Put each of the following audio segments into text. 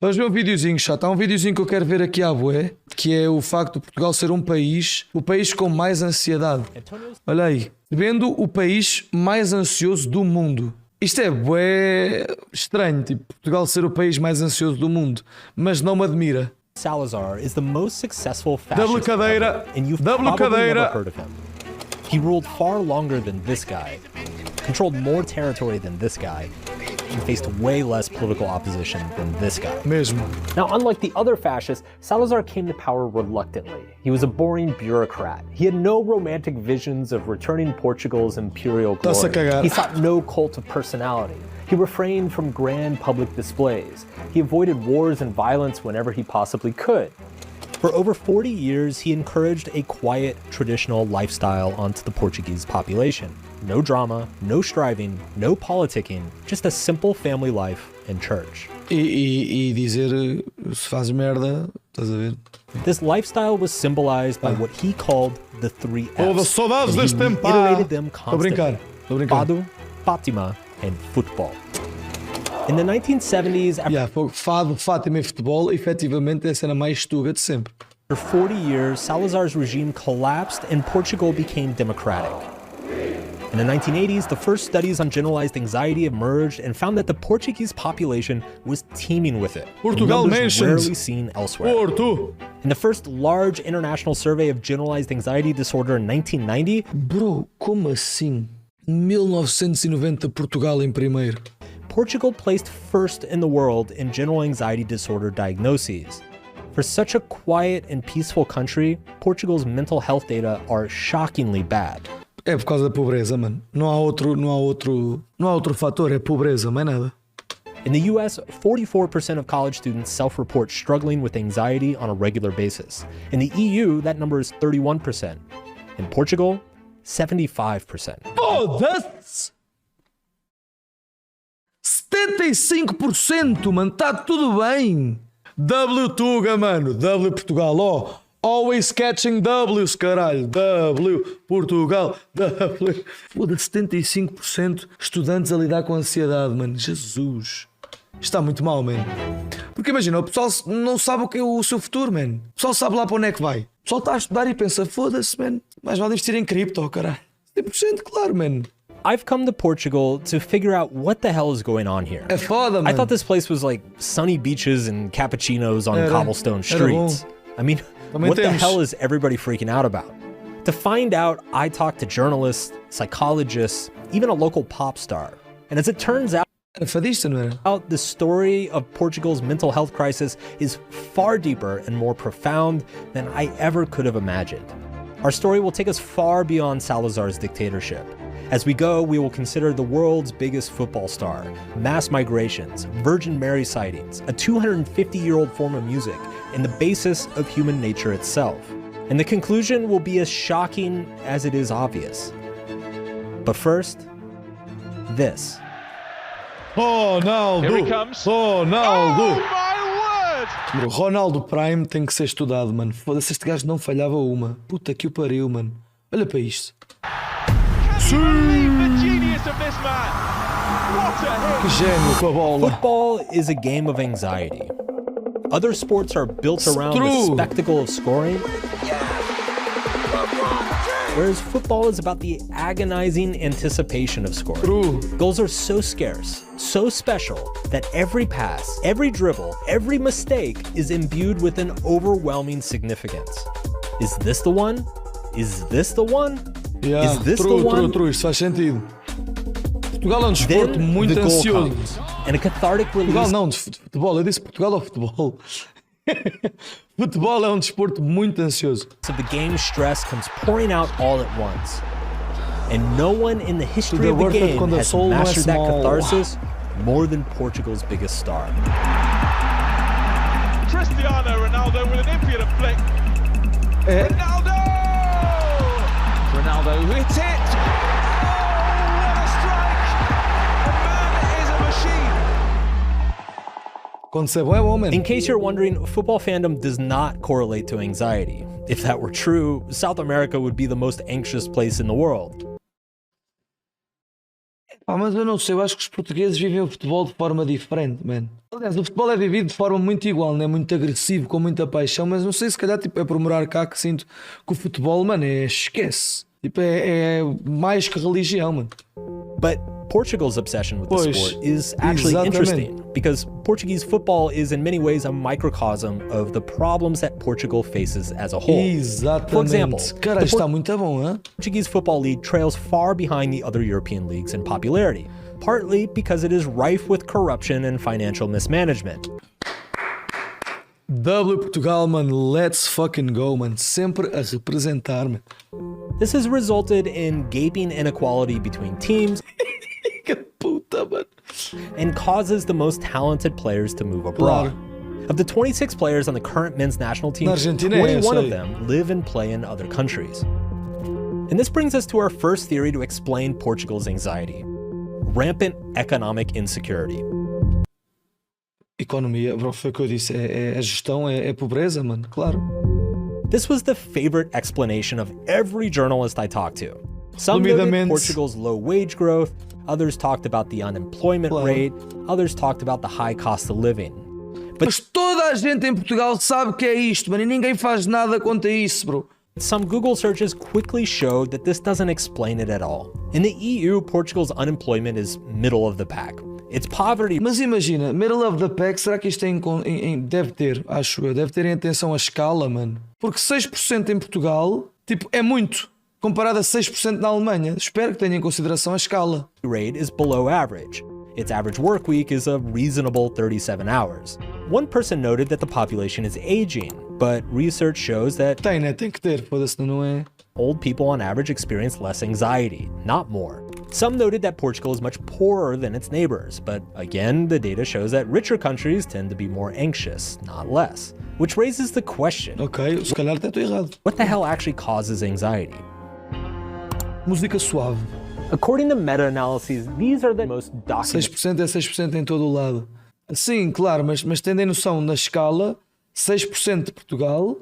Vamos ver um videozinho, chato. Há um videozinho que eu quero ver aqui à bué, que é o facto de Portugal ser o país com mais ansiedade. Olha aí, vendo o país mais ansioso do mundo. Isto é bué estranho, tipo, Portugal ser o país mais ansioso do mundo, mas não me admira. Salazaar is the most successful fascist cadeira, ever, and you've double probably cadeira. never heard of him. He ruled far longer than this guy, controlled more territory than this guy, and faced way less political opposition than this guy. Mesmo. Now, unlike the other fascists, Salazaar came to power reluctantly. He was a boring bureaucrat. He had no romantic visions of returning Portugal's imperial Tá-se a glory. cagar. He sought no cult of personality. He refrained from grand public displays. He avoided wars and violence whenever he possibly could. For over 40 years, he encouraged a quiet, traditional lifestyle onto the Portuguese population. No drama, no striving, no politicking, just a simple family life and church. E dizer se faz merda, estás a ver? This lifestyle was symbolized by what he called the three F's. Oh, das saudades and he deste tempo, pá. reiterated them Estou a brincar, constantly. estou a brincar. Fado, Fatima, and football. In the 1970s, Fado, Fatima e futebol, efetivamente é a cena mais estuga de sempre. after 40 years, Salazar's regime collapsed and Portugal became democratic. In the 1980s, the first studies on generalized anxiety emerged and found that the Portuguese population was teeming with it. Portugal numbers mentioned. rarely seen elsewhere. Porto! In the first large international survey of generalized anxiety disorder in 1990, Bro, como assim? 1990 Portugal em primeiro. Portugal placed first in the world in general anxiety disorder diagnoses. For such a quiet and peaceful country, Portugal's mental health data are shockingly bad. É por causa da pobreza, mano. Não há outro fator, é pobreza, mais nada. In the US, 44% of college students self-report struggling with anxiety on a regular basis. In the EU, that number is 31%. In Portugal, 75%. Foda-se! 75%, mano, tá tudo bem. W Tuga, mano, W Portugal, ó. Always catching W's, caralho. W Portugal, W. Foda-se, 75% estudantes a lidar com ansiedade, mano. Jesus. Está muito mal, mano. Porque imagina, o pessoal não sabe o que é o seu futuro, mano. O pessoal sabe lá para onde é que vai. O pessoal está a estudar e pensa, foda-se, mano. Mas vale investir em cripto, caralho. 100%, claro, mano. I've come to Portugal to figure out what the hell is going on here. É foda, mano. I thought this place was like sunny beaches and cappuccinos on cobblestone streets. I mean, what the hell is everybody freaking out about? To find out, I talked to journalists, psychologists, even a local pop star. And as it turns out, Era fadista, não era? the story of Portugal's mental health crisis is far deeper and more profound than I ever could have imagined. Our story will take us far beyond Salazar's dictatorship. As we go, we will consider the world's biggest football star, mass migrations, Virgin Mary sightings, a 250-year-old form of music, and the basis of human nature itself. And the conclusion will be as shocking as it is obvious. But first, this. Ronaldo! Here he comes. Ronaldo! Oh my word! Ronaldo Prime tem que ser estudado, mano. Foda-se, este gajo não falhava uma. Puta que o pariu, mano. Olha para isto. Believe the genius of this man. What a Que hit! gênio com a bola. Football is a game of anxiety. Other sports are built around the True. spectacle of scoring, whereas football is about the agonizing anticipation of scoring. True. Goals are so scarce, so special, that every pass, every dribble, every mistake is imbued with an overwhelming significance. Is this the one? Is this the one? Yeah, Is this true, the one? True, isto faz sentido. Portugal é um desporto Then muito the goal ansioso. comes, and a cathartic release. Portugal não, de futebol. Eu disse Portugal ou futebol? Futebol é um desporto muito ansioso. of the game's stress comes pouring out all at once. And no one in the history The of the word game quando a has soul não é mastered that small. catharsis more than Portugal's biggest star. Cristiano Ronaldo with an impudent flick. Ronaldo! Ronaldo hit it! Oh, what a strike! The man is a machine. Quando se é bom, é bom, man. In case you're wondering, football fandom does not correlate to anxiety. If that were true, South America would be the most anxious place in the world. Mas eu não sei, eu acho que os portugueses vivem o futebol de forma diferente, mano. Aliás, o futebol é vivido de forma muito igual, não é? Muito agressivo, com muita paixão, mas não sei, se calhar tipo, é por morar cá que sinto que o futebol, mano, esquece. Tipo, é mais que religião, mano. But Portugal's obsession with the sport is actually interesting because Portuguese football is in many ways a microcosm of the problems that Portugal faces as a whole. Exatamente. For example, cara, está muito bom, hein? Portuguese football league trails far behind the other European leagues in popularity, partly because it is rife with corruption and financial mismanagement. Portugal, man, let's fucking go, man. Sempre a representar, man. This has resulted in gaping inequality between teams Que puta, man. and causes the most talented players to move abroad. Of the 26 players on the current men's national team, 21 of them live and play in other countries. And this brings us to our first theory to explain Portugal's anxiety: rampant economic insecurity. Economia, bro, foi o que eu disse. A gestão é pobreza, mano, claro. This was the favorite explanation of every journalist I talked to. Some noted Portugal's low wage growth, others talked about the unemployment rate, others talked about the high cost of living. Mas toda a gente em Portugal sabe que é isto, mano, e ninguém faz nada contra isso, bro. Some Google searches quickly showed that this doesn't explain it at all. In the EU, Portugal's unemployment is middle of the pack. It's poverty. Mas imagina, middle of the pack, será que isto deve ter, acho eu, deve ter em atenção a escala, mano? Porque 6% em Portugal, tipo, é muito, comparado a 6% na Alemanha. Espero que tenha em consideração a escala. Rate is below average. Its average work week is a reasonable 37 hours. One person noted that the population is aging, but research shows that Tem que ter, foda-se, não é? Old people on average experience less anxiety, not more. Some noted that Portugal is much poorer than its neighbors, but again, the data shows that richer countries tend to be more anxious, not less. Which raises the question, Ok, se calhar até estou errado. what the hell actually causes anxiety? Música suave. According to meta-analyses, these are the most documented. 6% é 6% em todo o lado. Sim, claro, mas tendo em noção na escala, 6% de Portugal,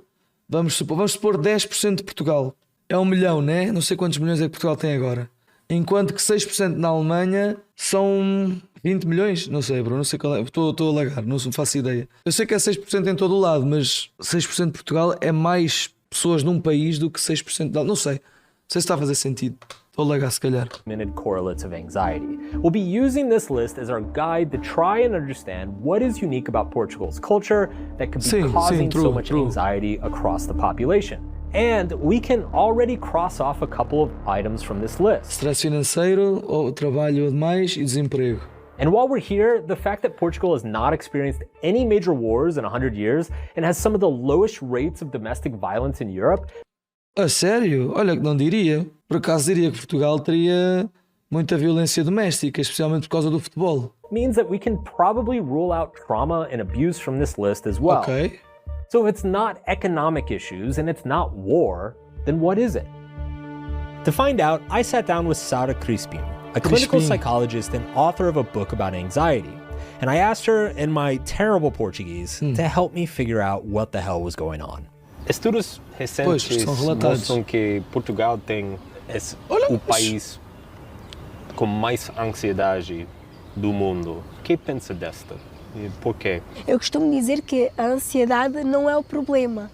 vamos supor 10% de Portugal. É 1 milhão, né? Não sei quantos milhões é que Portugal tem agora. Enquanto que 6% na Alemanha são 20 milhões. Não sei, bro, não sei qual é. Estou a lagar, não faço ideia. Eu sei que é 6% em todo o lado, mas 6% de Portugal é mais pessoas num país do que 6% de... Não sei. Não sei se está a fazer sentido. Estou a lagar, se calhar. Correlates of anxiety. We'll be using this list as our guide to try and understand what is unique about Portugal's culture that could be causing so much anxiety across the population. And we can already cross off a couple of items from this list. Stress financeiro, ou trabalho demais e desemprego. And while we're here, the fact that Portugal has not experienced any major wars in 100 years and has some of the lowest rates of domestic violence in Europe. A sério? Olha que não diria. Por acaso diria que Portugal teria muita violência doméstica, especialmente por causa do futebol. Means that we can probably rule out trauma and abuse from this list as well. Ok. So if it's not economic issues and it's not war, then what is it? To find out, I sat down with Sara Crispim, a clinical psychologist and author of a book about anxiety. And I asked her in my terrible Portuguese to help me figure out what the hell was going on. Estudos recentes mostram que Portugal é o país com mais ansiedade do mundo. O que pensa desta? E por quê? Eu costumo dizer que a ansiedade não é o problema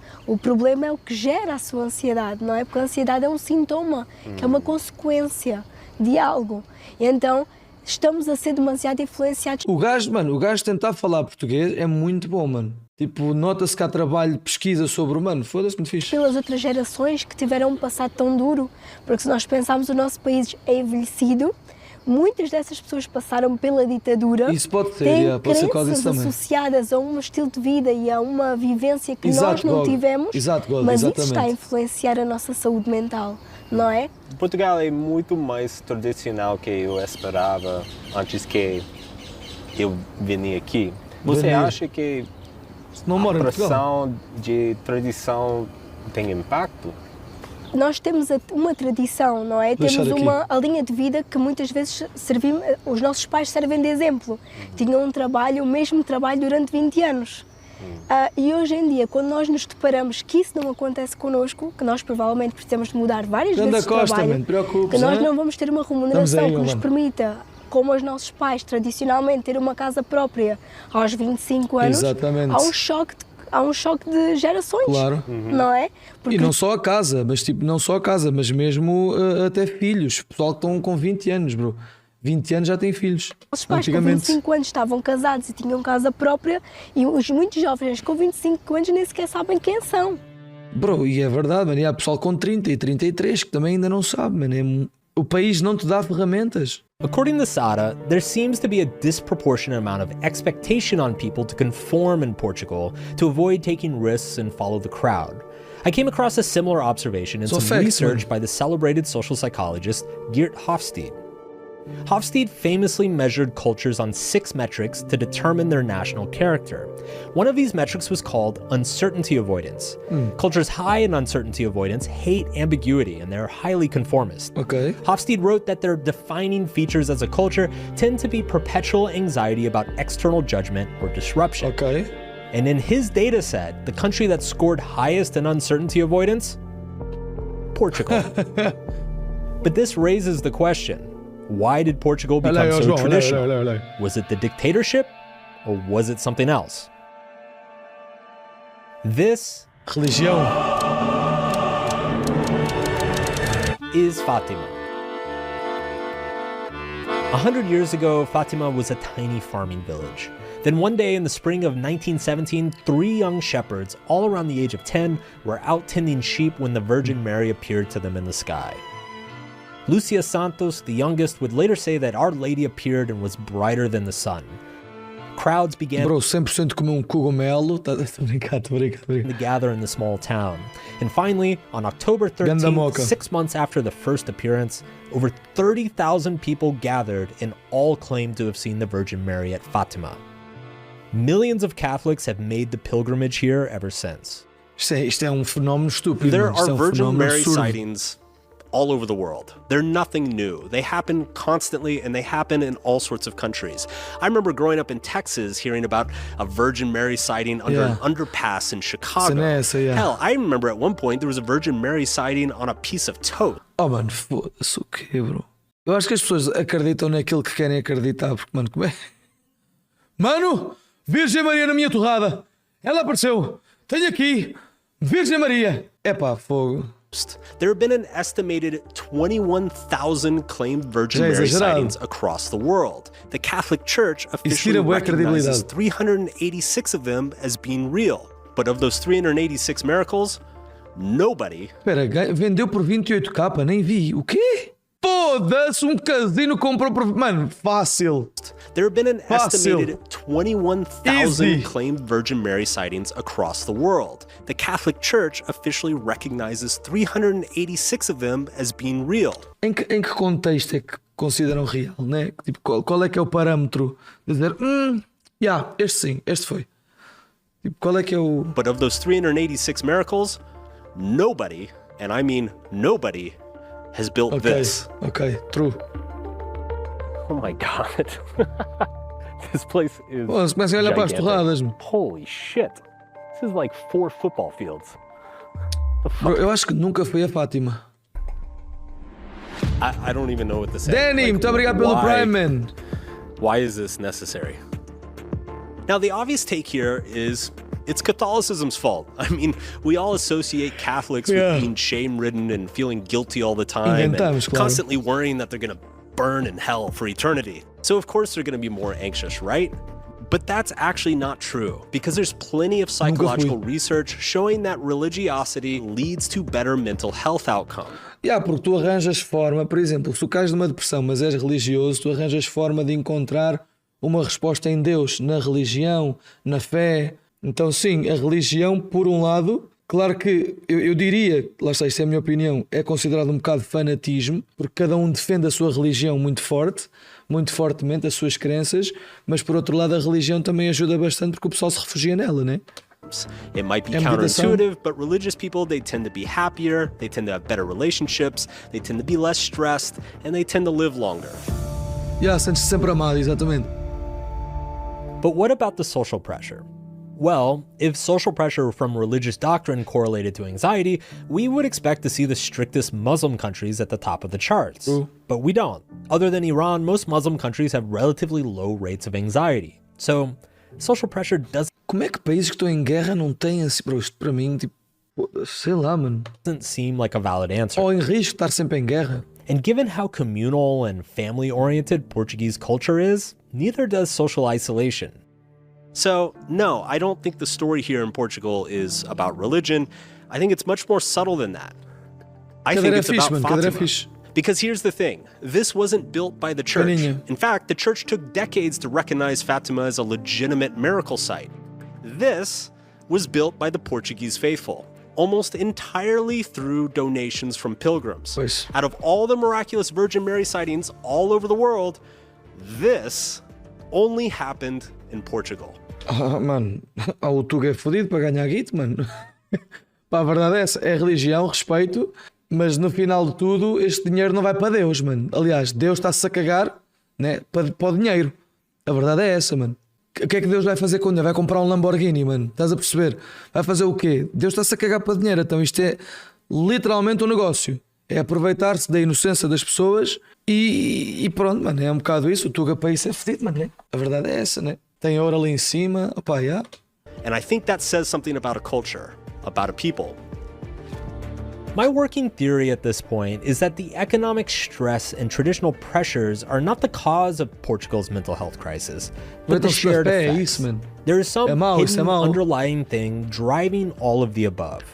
é o que gera a sua ansiedade, não é? Porque a ansiedade é um sintoma, que é uma consequência de algo. E então estamos a ser demasiado influenciados. O gajo tentar falar português é muito bom, mano. Tipo, nota-se que há trabalho de pesquisa sobre o mano. Foda-se, muito fixe. Pelas outras gerações que tiveram um passado tão duro, porque se nós pensarmos o nosso país é envelhecido, muitas dessas pessoas passaram pela ditadura. Isso pode ser, pode ser quase isso também. Associadas a um estilo de vida e a uma vivência que nós não tivemos, mas isso está a influenciar a nossa saúde mental, não é? Portugal é muito mais tradicional que eu esperava antes que eu vinha aqui. Você acha que a pressão de tradição tem impacto? Nós temos uma tradição, não é? Temos a linha de vida que muitas vezes os nossos pais servem de exemplo. Tinham o mesmo trabalho durante 20 anos. E hoje em dia, quando nós nos deparamos que isso não acontece connosco, que nós provavelmente precisamos de mudar várias vezes de trabalho, que nós não vamos ter uma remuneração que nos permita como os nossos pais tradicionalmente ter uma casa própria aos 25 anos, Exatamente. há um choque de gerações, Claro. não é? Porque E não só a casa, mas mesmo até filhos. O pessoal que estão com 20 anos, bro. 20 anos já têm filhos. os pais com 25 anos estavam casados e tinham casa própria e os muitos jovens com 25 anos nem sequer sabem quem são. Bro, e é verdade, mano. E há pessoal com 30 e 33 que também ainda não sabe, mano. O país não te dá ferramentas. According to Sada, there seems to be a disproportionate amount of expectation on people to conform in Portugal to avoid taking risks and follow the crowd. I came across a similar observation in some research by the celebrated social psychologist Geert Hofstede. Hofstede famously measured cultures on 6 metrics to determine their national character. One of these metrics was called uncertainty avoidance. Cultures high in uncertainty avoidance hate ambiguity and they're highly conformist. Ok. Hofstede wrote that their defining features as a culture tend to be perpetual anxiety about external judgment or disruption. Ok. And in his data set, the country that scored highest in uncertainty avoidance? Portugal. But this raises the question. Why did Portugal become so traditional? Was it the dictatorship or was it something else? This Religião. is Fatima. 100 years ago, Fatima was a tiny farming village. Then one day in the spring of 1917, 3 young shepherds, all around the age of 10, were out tending sheep when the Virgin Mary appeared to them in the sky. Lucia Santos, the youngest, would later say that Our Lady appeared and was brighter than the sun. Crowds began Bro, 100% como cogumelo. Tô brincando. to gather in the small town. And finally, on October 13th, 6 months after the first appearance, over 30,000 people gathered and all claimed to have seen the Virgin Mary at Fatima. Millions of Catholics have made the pilgrimage here ever since. Isto é fenómeno estúpido. There mano. Isto are é Virgin fenómeno Mary absurdo. sightings all over the world. They're nothing new. They happen constantly and they happen in all sorts of countries. I remember growing up in Texas hearing about a Virgin Mary sighting under an underpass in Chicago. Hell, I remember at one point there was a Virgin Mary sighting on a piece of toast. Oh, mano, foda-se o quê, bro? Eu acho que as pessoas acreditam naquilo que querem acreditar, porque, mano, como é? Mano, Virgem Maria na minha torrada. Ela apareceu. Tenho aqui. Virgem Maria. Epá, fogo. There have been an estimated 21,000 claimed Virgin Mary sightings across the world. The Catholic Church officially recognizes 386 of them as being real. But of those 386 miracles, nobody... Espera, vendeu por 28k, nem vi. O quê? Foda-se, casino comprou por... Mano, fácil. There have been an estimated 21,000 claimed Virgin Mary sightings across the world. The Catholic Church officially recognizes 386 of them as being real. Em que contexto é que consideram real, né? Tipo, qual é que é o parâmetro de dizer, este sim, este foi. Tipo, qual é que é o... But of those 386 miracles, nobody, and I mean nobody, has built this. Okay, true. Oh my God. This place is Você começa a olhar para as torradas. Holy shit. This is like 4 football fields. Bro, eu acho que nunca fui a Fátima. I don't even know what to say. Danny, muito obrigado pelo Prime, man. Why is this necessary? Now, the obvious take here is it's Catholicism's fault. I mean, we all associate Catholics with being shame-ridden and feeling guilty all the time and constantly worrying that they're going to burn in hell for eternity. So of course they're going to be more anxious, right? But that's actually not true, because there's plenty of psychological research showing that religiosity leads to better mental health outcomes. Porque tu arranjas forma, por exemplo, se tu cais numa depressão, mas és religioso, tu arranjas forma de encontrar uma resposta em Deus, na religião, na fé. Então sim, a religião, por um lado, claro que eu diria, lá está, isto é a minha opinião, é considerado um bocado de fanatismo, porque cada um defende a sua religião muito fortemente, as suas crenças, mas por outro lado a religião também ajuda bastante porque o pessoal se refugia nela, né? It might be counterintuitive, but religious people, they tend to be happier, they tend to have better relationships, they tend to be less stressed, and they tend to live longer. Sentes-te sempre amado, exatamente. But what about the social pressure? Well, if social pressure from religious doctrine correlated to anxiety, we would expect to see the strictest Muslim countries at the top of the charts. But we don't. Other than Iran, most Muslim countries have relatively low rates of anxiety. So, social pressure doesn't Como é que países que estão em guerra não têm assim, bro, isto para mim, tipo, sei lá, mano. seem like a valid answer. Ou em risco de estar sempre em guerra. And given how communal and family-oriented Portuguese culture is, neither does social isolation. So, no, I don't think the story here in Portugal is about religion. I think it's much more subtle than that. I think it's about Fatima. Because here's the thing, this wasn't built by the church. In fact, the church took decades to recognize Fatima as a legitimate miracle site. This was built by the Portuguese faithful, almost entirely through donations from pilgrims. Out of all the miraculous Virgin Mary sightings all over the world, this only happened in Portugal. Mano, o Tuga é fodido para ganhar guito, mano. Pá, a verdade é essa, é religião, respeito, mas no final de tudo este dinheiro não vai para Deus, mano. Aliás, Deus está-se a cagar, né, para o dinheiro. A verdade é essa, mano. O que é que Deus vai fazer com o dinheiro? Vai comprar um Lamborghini, mano. Estás a perceber? Vai fazer o quê? Deus está-se a cagar para dinheiro. Então isto é literalmente um negócio. É aproveitar-se da inocência das pessoas e pronto, mano. É um bocado isso. O Tuga para isso é fedido, mano. Né? A verdade é essa, né? Tem ouro ali em cima. Opa, yeah. And I think that says something about a culture, about a people. My working theory at this point is that the economic stress and traditional pressures are not the cause of Portugal's mental health crisis, but the shared effects. There is some hidden underlying thing driving all of the above.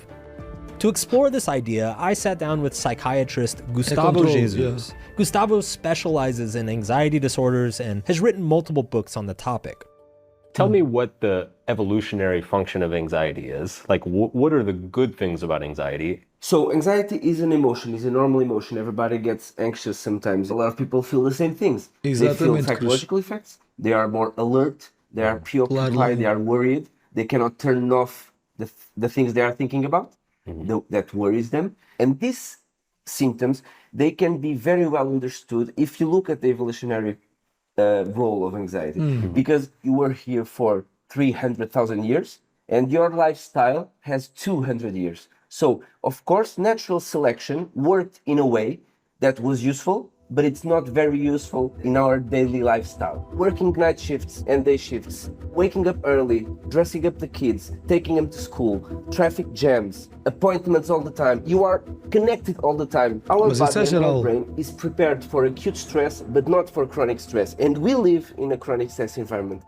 To explore this idea, I sat down with psychiatrist Gustavo Jesus. Gustavo specializes in anxiety disorders and has written multiple books on the topic. Tell me what the evolutionary function of anxiety is. Like, what are the good things about anxiety? So anxiety is an emotion, is a normal emotion. Everybody gets anxious sometimes. A lot of people feel the same things. They feel psychological effects. They are more alert. They are preoccupied. They are worried. They cannot turn off the things they are thinking about. That worries them. And these symptoms, they can be very well understood if you look at the evolutionary role of anxiety. Because you were here for 300,000 years and your lifestyle has 200 years. So, of course, natural selection worked in a way that was useful, but it's not very useful in our daily lifestyle. Working night shifts and day shifts, waking up early, dressing up the kids, taking them to school, traffic jams, appointments all the time. You are connected all the time. Our body and our brain is prepared for acute stress, but not for chronic stress. And we live in a chronic stress environment.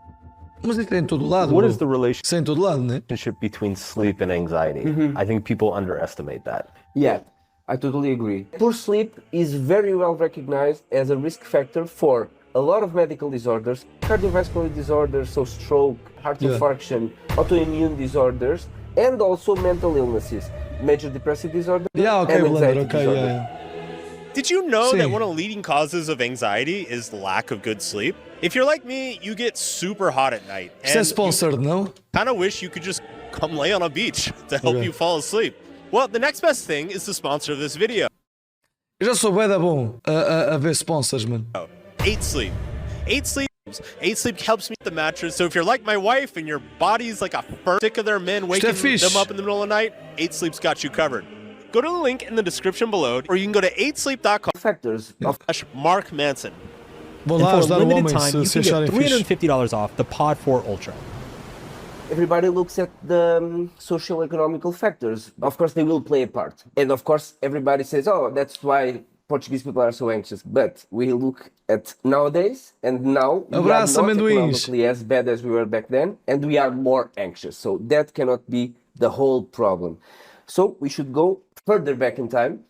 Mas isso é em todo lado. What is the relationship Isso é em todo lado, né? between sleep and anxiety? I think people underestimate that. Yeah, I totally agree. Poor sleep is very well recognized as a risk factor for a lot of medical disorders, cardiovascular disorders, so stroke, heart infarction, autoimmune disorders, and also mental illnesses, major depressive disorder, and anxiety disorder. Did you know that one of the leading causes of anxiety is lack of good sleep? If you're like me, you get super hot at night. Isso é sponsored, não? Kind of wish you could just come lay on a beach to help you fall asleep. Well, the next best thing is the sponsor of this video. Eu já sou bué da bom a ver sponsors, mano. 8 Sleep. 8 Sleep. 8 Sleep helps me with the mattress. So if you're like my wife and your body's like a sick of their men waking them up in the middle of the night, 8 Sleep's got you covered. Go to the link in the description below, or you can go to 8sleep.com. Factors of Mark Manson. And for a limited time, you can get $350 off the Pod 4 Ultra. Everybody looks at the social economical factors. Of course, they will play a part. And of course, everybody says, oh, that's why Portuguese people are so anxious. But we look at nowadays, and now we are not economically as bad as we were back then, and we are more anxious. So that cannot be the whole problem. So we should go further back in time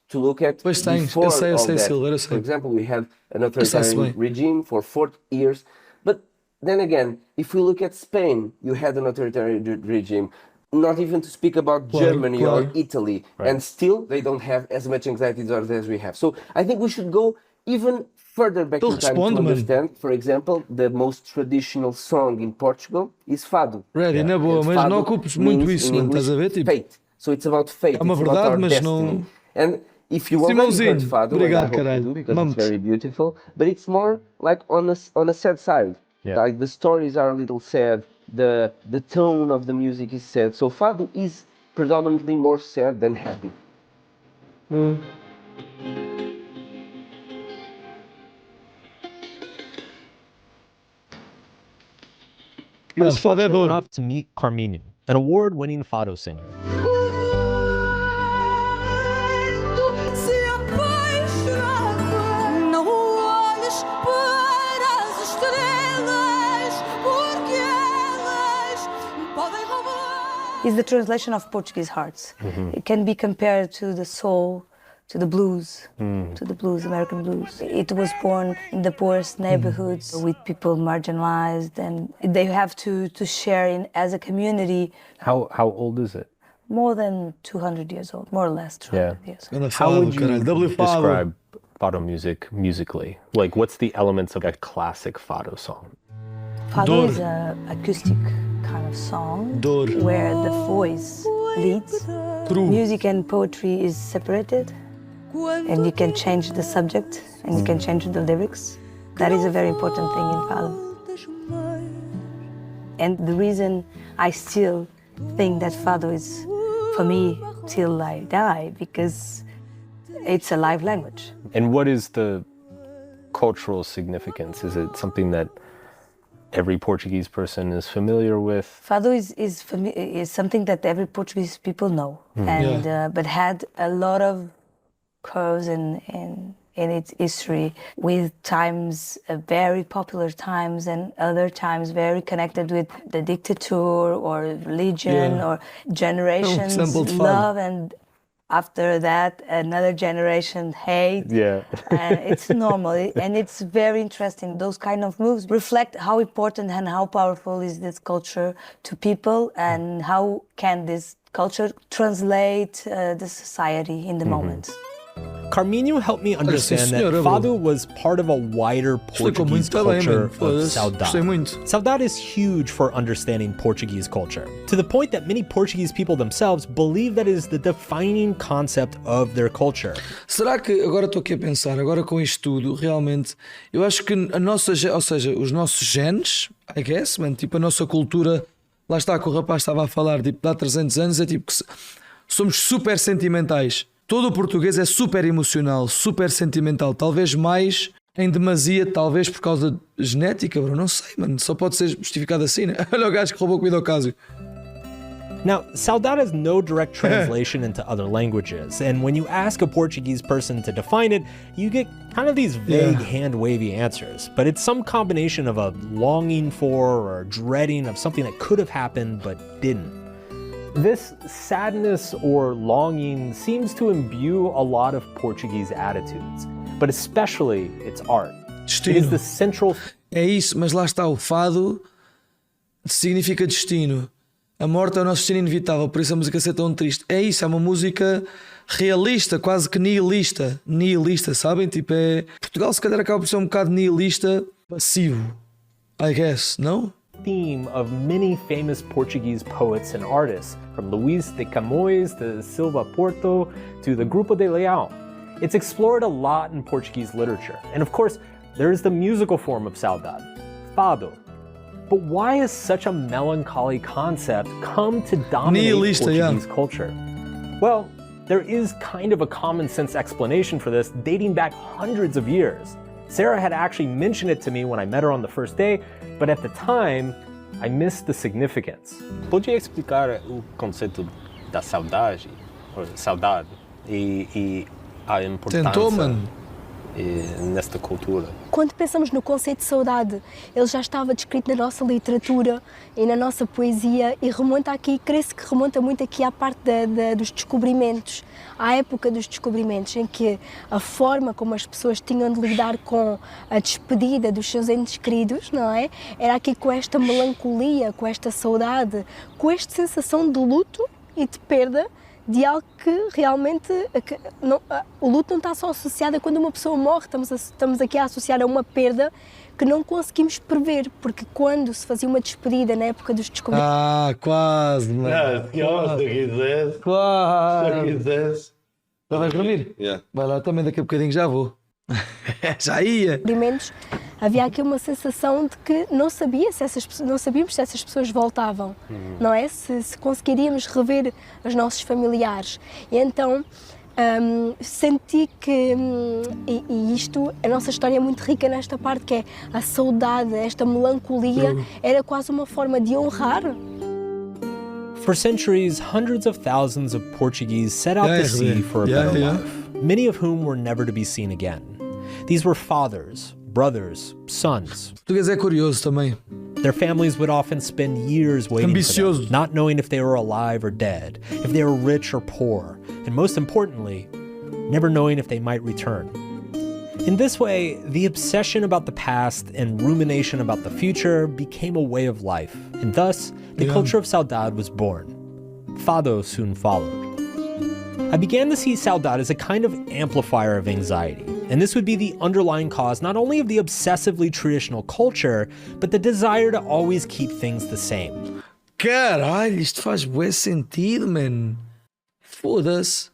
to look at before all that. For example, we had an authoritarian regime for 40 years. But then again, if we look at Spain, you had an authoritarian regime. Not even to speak about Germany or Italy. And still, they don't have as much anxiety disorders as we have. So I think we should go even further back in time to understand. For example, the most traditional song in Portugal is Fado. Na boa, mas não ocupes muito isso, mano. Estás a ver? Tipo, fate. So it's about fate. É uma verdade, mas não... And if you already heard Fado, obrigado, I hope caralho. you do, because it's very beautiful, but it's more like on a sad side. Like the stories are a little sad, the tone of the music is sad. So Fado is predominantly more sad than happy. Mas Fado é dor. Enough to meet Carminho, an award-winning Fado singer. It's the translation of Portuguese hearts. It can be compared to the soul, to the blues, American blues. It was born in the poorest neighborhoods with people marginalized, and they have to share in as a community. How old is it? More than 200 years old, more or less 200 years old. How would you describe Fado music musically? Like, what's the elements of a classic Fado song? Fado is an acoustic kind of song where the voice leads. Music and poetry is separated, and you can change the subject and you can change the lyrics. That is a very important thing in Fado. And the reason I still think that Fado is, for me, till I die, because it's a live language. And what is the cultural significance? Is it something that every Portuguese person is familiar with? Fado is something that every Portuguese people know, and but had a lot of curves in its history, with times very popular times and other times very connected with the dictator or religion or generations love, and after that another generation hate. And it's normal, and it's very interesting. Those kind of moves reflect how important and how powerful is this culture to people, and how can this culture translate the society in the moment. Carminho helped me understand that Fado was part of a wider Portuguese culture of saudade. Saudade is huge for understanding Portuguese culture, to the point that many Portuguese people themselves believe that it is the defining concept of their culture. Será que, agora estou aqui a pensar, agora com isto tudo, realmente, eu acho que a nossa, ou seja, os nossos genes, I guess, man, tipo a nossa cultura, lá está que o rapaz estava a falar, tipo, há 300 anos, é tipo que somos super sentimentais. Todo o português é super emocional, super sentimental, talvez mais em demasia, talvez por causa de genética, bro, não sei, mano, só pode ser justificado assim, né? Olha o gajo que roubou comida ao Cásio. Now, saudade has no direct translation into other languages, and when you ask a Portuguese person to define it, you get kind of these vague, hand-wavy answers. But it's some combination of a longing for or dreading of something that could have happened but didn't. This sadness or longing seems to imbue a lot of Portuguese attitudes, but especially its art. Destino. It is the central... É isso, mas lá está, o fado significa destino. A morte é o nosso destino inevitável, por isso a música ser tão triste. É isso, é uma música realista, quase que nihilista. Nihilista, sabem? Tipo, Portugal se calhar acaba por ser um bocado nihilista, passivo, I guess, não? Theme of many famous Portuguese poets and artists, from Luís de Camões to Silva Porto to the Grupo de Leão. It's explored a lot in Portuguese literature. And of course, there is the musical form of saudade, Fado. But why has such a melancholy concept come to dominate Portuguese culture? Well, there is kind of a common sense explanation for this dating back hundreds of years. Sarah had actually mentioned it to me when I met her on the first day, but at the time, I missed the significance. Podia explicar o conceito da saudade, ou saudade, e a importância nesta cultura? Quando pensamos no conceito de saudade, ele já estava descrito na nossa literatura e na nossa poesia, e remonta aqui, creio que remonta muito aqui à parte dos descobrimentos, à época dos descobrimentos, em que a forma como as pessoas tinham de lidar com a despedida dos seus entes queridos, não é? Era aqui com esta melancolia, com esta saudade, com esta sensação de luto e de perda, de algo que realmente o luto não está só associado a quando uma pessoa morre, estamos aqui a associar a uma perda que não conseguimos prever, porque quando se fazia uma despedida na época dos descobrimentos... Ah, quase, mano. Quase. Já vais dormir? Yeah. Vai lá, também daqui a bocadinho já vou. Já ia. Descobrimentos, havia aqui uma sensação de que não sabíamos se essas pessoas voltavam, não é? Se conseguiríamos rever os nossos familiares. E então senti que, e isto, a nossa história é muito rica nesta parte, que é a saudade, esta melancolia, era quase uma forma de honrar. For centuries, hundreds of thousands of Portuguese set out to sea for a better life, many of whom were never to be seen again. These were fathers, brothers, sons. Português é curioso também. Their families would often spend years waiting for them, not knowing if they were alive or dead, if they were rich or poor, and most importantly, never knowing if they might return. In this way, the obsession about the past and rumination about the future became a way of life, and thus, the culture of saudade was born. Fado soon followed. I began to see saudade as a kind of amplifier of anxiety, and this would be the underlying cause not only of the obsessively traditional culture, but the desire to always keep things the same. Caralho, isto faz bué sentido, man. Foda-se.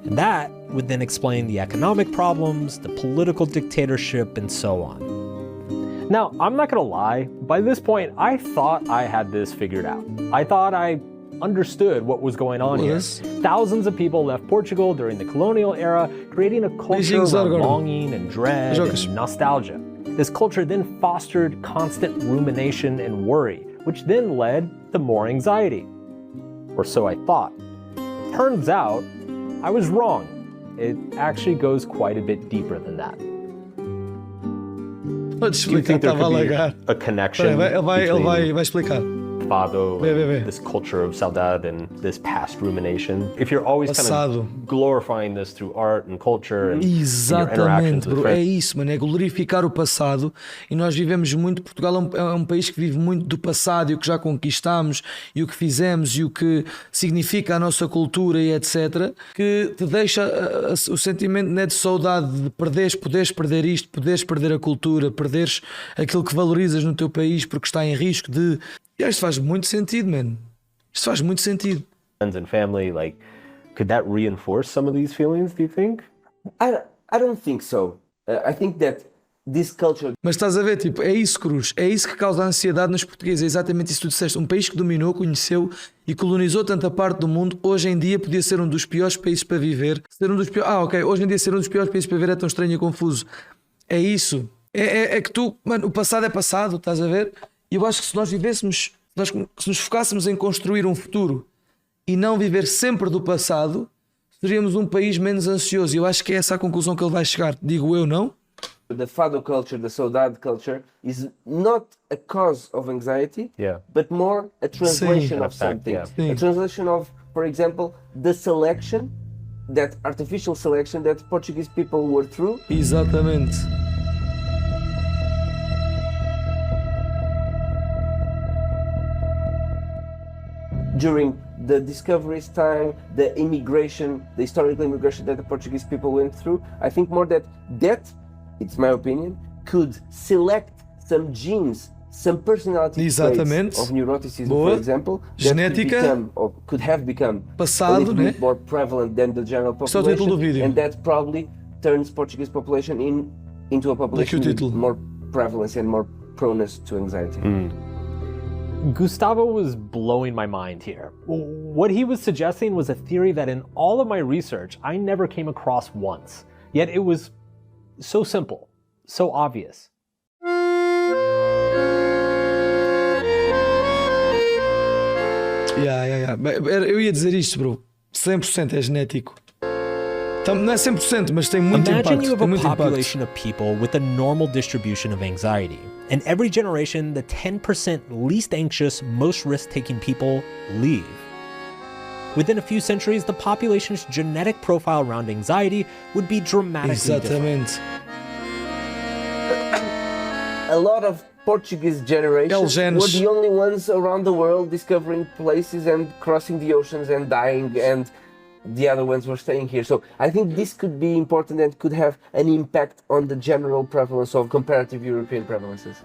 And that would then explain the economic problems, the political dictatorship, and so on. Now, I'm not gonna lie, by this point, I thought I had this figured out. I thought I understood what was going on here. Thousands of people left Portugal during the colonial era, creating a culture of longing and dread and nostalgia. This culture then fostered constant rumination and worry, which then led to more anxiety. Or so I thought. Turns out, I was wrong. It actually goes quite a bit deeper than that. Do you think there could be a connection ele vai explicar. Fado, this culture of saudade and this past rumination? If you're always kind of glorifying this through art and culture and your interactions with friends. É isso, mano, é glorificar o passado, e nós vivemos muito, Portugal é um país que vive muito do passado e o que já conquistamos e o que fizemos e o que significa a nossa cultura e etc, que te deixa o sentimento, né, de saudade de poderes perder isto, poderes perder a cultura, perderes aquilo que valorizas no teu país porque está em risco de... Isto faz muito sentido, man. Isto faz muito sentido. Friends and family, like, could that reinforce some of these feelings, do you think? I don't think so. I think that this culture... Mas estás a ver, tipo, é isso, Cruz. É isso que causa a ansiedade nos portugueses. É exatamente isso que tu disseste. Um país que dominou, conheceu e colonizou tanta parte do mundo, hoje em dia podia ser um dos piores países para viver. Ser um dos piores... hoje em dia ser um dos piores países para viver é tão estranho e confuso. É isso. É que tu... Mano, o passado é passado, estás a ver? E eu acho que se nós vivêssemos, se nos focássemos em construir um futuro e não viver sempre do passado, seríamos um país menos ansioso. E eu acho que é essa a conclusão que ele vai chegar. Digo eu, não? The Fado culture, the saudade culture, is not a cause of anxiety, but more a translation of something. A translation of, for example, the selection, that artificial selection that Portuguese people were through. Exatamente. During the discoveries time, the immigration, the historical immigration that the Portuguese people went through, I think more that, it's my opinion, could select some genes, some personality traits of neuroticism, for example, that could have become passado, a little bit more prevalent than the general population, and that probably turns Portuguese population into a population with more prevalence and more proneness to anxiety. Gustavo was blowing my mind here. What he was suggesting was a theory that in all of my research, I never came across once. Yet it was so simple, so obvious. Eu ia dizer isto, bro. 100% é genético. Não é 100%, mas tem muito impacto. Imagine you have a population of people with a normal distribution of anxiety. And every generation, the 10% least anxious, most risk-taking people leave. Within a few centuries, the population's genetic profile around anxiety would be dramatically different. A lot of Portuguese generations were the only ones around the world discovering places and crossing the oceans and dying, and the other ones were staying here. So I think this could be important and could have an impact on the general prevalence of comparative European prevalences.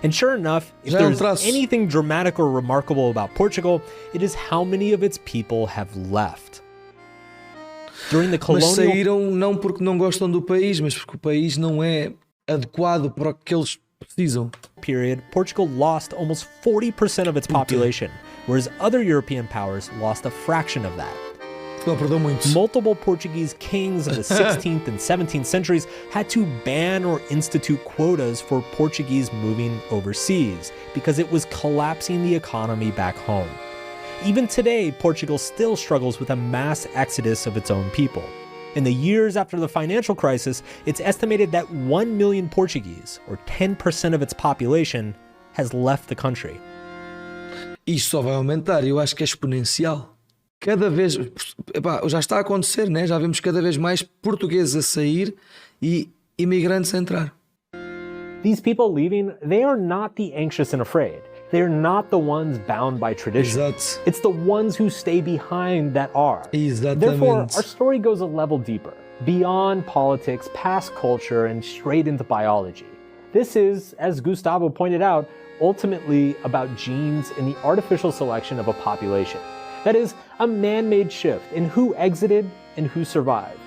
And sure enough, if there's anything dramatic or remarkable about Portugal, it is how many of its people have left. During the colonial... Mas saíram não porque não gostam do país, mas porque o país não é adequado para o que eles Precisam. Period, Portugal lost almost 40% of its population, whereas other European powers lost a fraction of that. Perdeu muito. Multiple Portuguese kings in the 16th and 17th centuries had to ban or institute quotas for Portuguese moving overseas because it was collapsing the economy back home. Even today, Portugal still struggles with a mass exodus of its own people. In the years after the financial crisis, it's estimated that 1 million Portuguese, or 10% of its population, has left the country. Isto só vai aumentar, eu acho que é exponencial. Cada vez, já está a acontecer, né? Já vemos cada vez mais portugueses a sair e imigrantes a entrar. These people leaving, they are not the anxious and afraid. They're not the ones bound by tradition. Exato. It's the ones who stay behind that are. Exatamente. Therefore, our story goes a level deeper, beyond politics, past culture, and straight into biology. This is, as Gustavo pointed out, ultimately about genes and the artificial selection of a population. That is, a man-made shift in who exited and who survived.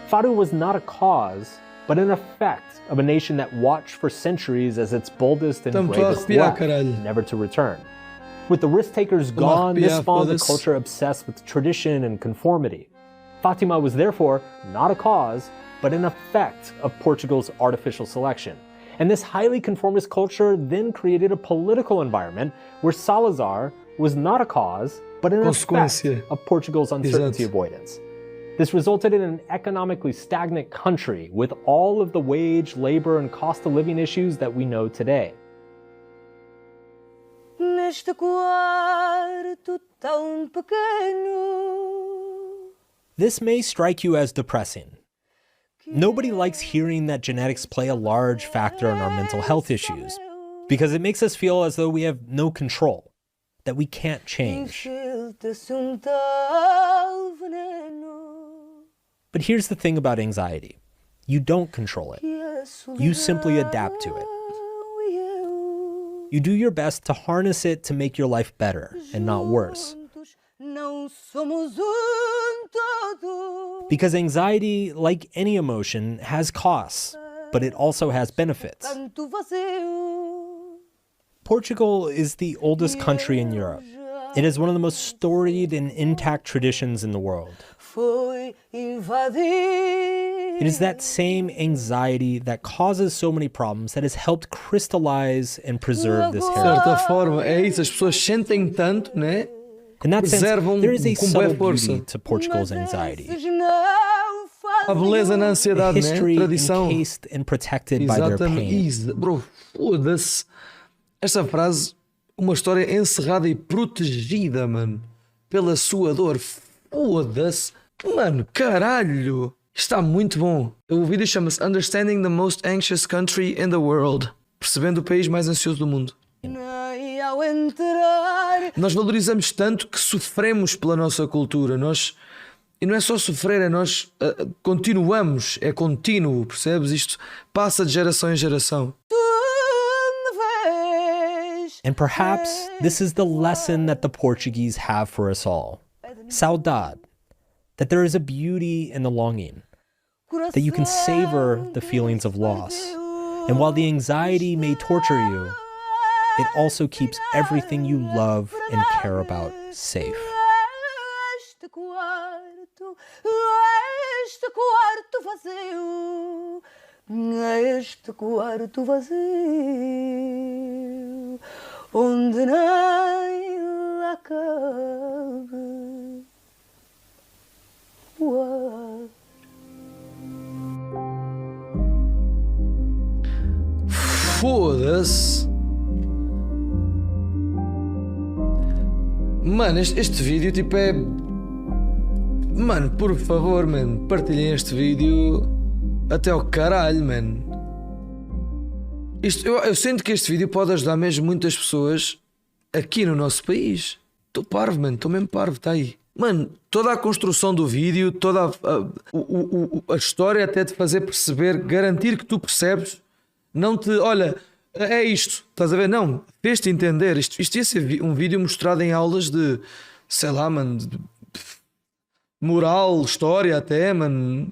Fado was not a cause, but an effect of a nation that watched for centuries as its boldest and bravest left, never to return. With the risk-takers gone, this spawned a culture obsessed with tradition and conformity. Fatima was therefore not a cause, but an effect of Portugal's artificial selection. And this highly conformist culture then created a political environment where Salazaar was not a cause, but an effect of Portugal's uncertainty avoidance. This resulted in an economically stagnant country with all of the wage, labor, and cost of living issues that we know today. Neste quarto tão pequeno. This may strike you as depressing. Nobody likes hearing that genetics play a large factor in our mental health issues, because it makes us feel as though we have no control, that we can't change. But here's the thing about anxiety. You don't control it. You simply adapt to it. You do your best to harness it to make your life better and not worse. Because anxiety, like any emotion, has costs, but it also has benefits. Portugal is the oldest country in Europe. It has one of the most storied and intact traditions in the world. It is that same anxiety that causes so many problems that has helped crystallize and preserve this heritage. De certa forma, é isso. As pessoas sentem tanto, né? In that sense, there is a subtle beauty to Portugal's anxiety. A beleza na ansiedade, né? History Tradição. encased and protected by their pain. Bro, foda-se. Esta frase, uma história encerrada e protegida, mano, pela sua dor. Foda-se. Mano, caralho. Está muito bom. O vídeo chama-se Understanding the Most Anxious Country in the World. Percebendo o país mais ansioso do mundo. Nós valorizamos tanto que sofremos pela nossa cultura. E não é só sofrer, é nós continuamos, é contínuo, percebes? Isto passa de geração em geração. And perhaps this is the lesson that the Portuguese have for us all. Saudade. That there is a beauty in the longing. That you can savor the feelings of loss. And while the anxiety may torture you, it also keeps everything you love and care about safe. Este quarto vazio, onde nem lá cabe o ar. Foda-se. Mano, este vídeo tipo é... Mano, por favor, mano, partilhem este vídeo até ao caralho, mano. Eu sinto que este vídeo pode ajudar mesmo muitas pessoas aqui no nosso país. Estou parvo, mano, estou mesmo parvo, está aí. Mano, toda a construção do vídeo, toda a história até te fazer perceber, garantir que tu percebes, não te, olha, é isto, estás a ver? Não, fez-te entender. Isto ia ser um vídeo mostrado em aulas de, sei lá, mano, de moral, história até, mano,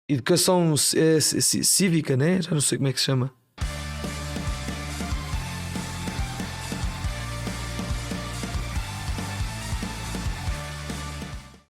educação cívica, né? Já não sei como é que se chama.